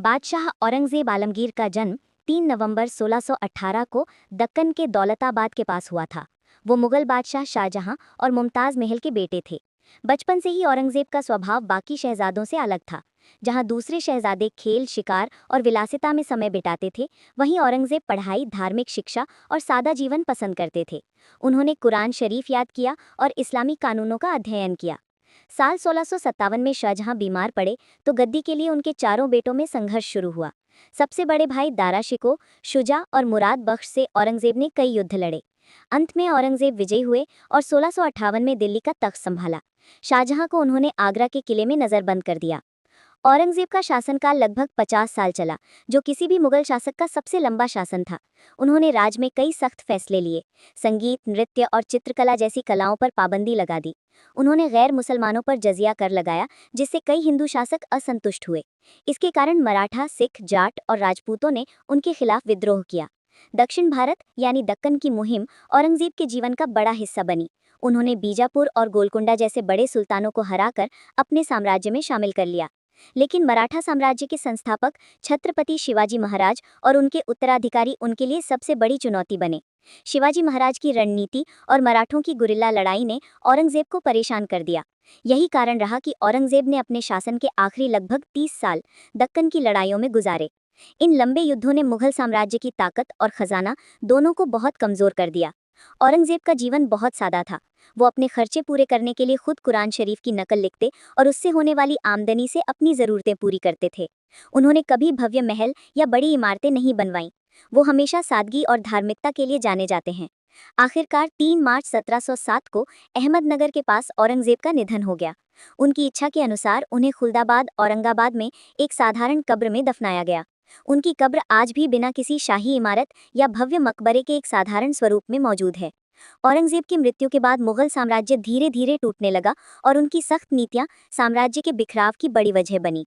बादशाह औरंगजेब आलमगीर का जन्म 3 नवंबर 1618 को दक्कन के दौलताबाद के पास हुआ था। वो मुगल बादशाह शाहजहां और मुमताज़ महल के बेटे थे। बचपन से ही औरंगजेब का स्वभाव बाकी शहजादों से अलग था। जहां दूसरे शहजादे खेल, शिकार और विलासिता में समय बिताते थे, वहीं औरंगजेब पढ़ाई, धार्मिक शिक्षा और सादा जीवन पसंद करते थे। उन्होंने कुरान शरीफ याद किया और इस्लामी कानूनों का अध्ययन किया। साल 1657 में शाहजहां बीमार पड़े तो गद्दी के लिए उनके चारों बेटों में संघर्ष शुरू हुआ। सबसे बड़े भाई दारा शिकोह, शुजा और मुराद बख्श से औरंगजेब ने कई युद्ध लड़े। अंत में औरंगजेब विजयी हुए और 1658 में दिल्ली का तख्त संभाला। शाहजहां को उन्होंने आगरा के किले में नजरबंद कर दिया। औरंगजेब का शासनकाल लगभग 50 साल चला, जो किसी भी मुगल शासक का सबसे लंबा शासन था। उन्होंने राज में कई सख्त फैसले लिए। संगीत, नृत्य और चित्रकला जैसी कलाओं पर पाबंदी लगा दी। उन्होंने गैर मुसलमानों पर जजिया कर लगाया, जिससे कई हिंदू शासक असंतुष्ट हुए। इसके कारण मराठा, सिख, जाट और राजपूतों ने उनके खिलाफ विद्रोह किया। दक्षिण भारत यानी दक्कन की मुहिम औरंगजेब के जीवन का बड़ा हिस्सा बनी। उन्होंने बीजापुर और गोलकुंडा जैसे बड़े सुल्तानों को हराकर अपने साम्राज्य में शामिल कर लिया। लेकिन मराठा साम्राज्य के संस्थापक छत्रपति शिवाजी महाराज और उनके उत्तराधिकारी उनके लिए सबसे बड़ी चुनौती बने। शिवाजी महाराज की रणनीति और मराठों की गुरिल्ला लड़ाई ने औरंगजेब को परेशान कर दिया। यही कारण रहा कि औरंगजेब ने अपने शासन के आखिरी लगभग 30 साल दक्कन की लड़ाइयों में गुजारे। इन लंबे युद्धों ने मुगल साम्राज्य की ताकत और खजाना दोनों को बहुत कमजोर कर दिया। औरंगजेब का जीवन बहुत सादा था। वो अपने खर्चे पूरे करने के लिए खुद कुरान शरीफ की नकल लिखते और उससे होने वाली आमदनी से अपनी ज़रूरतें पूरी करते थे। उन्होंने कभी भव्य महल या बड़ी इमारतें नहीं बनवाईं। वो हमेशा सादगी और धार्मिकता के लिए जाने जाते हैं। आखिरकार 3 मार्च 1707 को अहमदनगर के पास औरंगजेब का निधन हो गया। उनकी इच्छा के अनुसार उन्हें खुलदाबाद, औरंगाबाद में एक साधारण कब्र में दफनाया गया। उनकी कब्र आज भी बिना किसी शाही इमारत या भव्य मकबरे के एक साधारण स्वरूप में मौजूद है। औरंगजेब की मृत्यु के बाद मुगल साम्राज्य धीरे धीरे टूटने लगा और उनकी सख्त नीतियां साम्राज्य के बिखराव की बड़ी वजह बनी।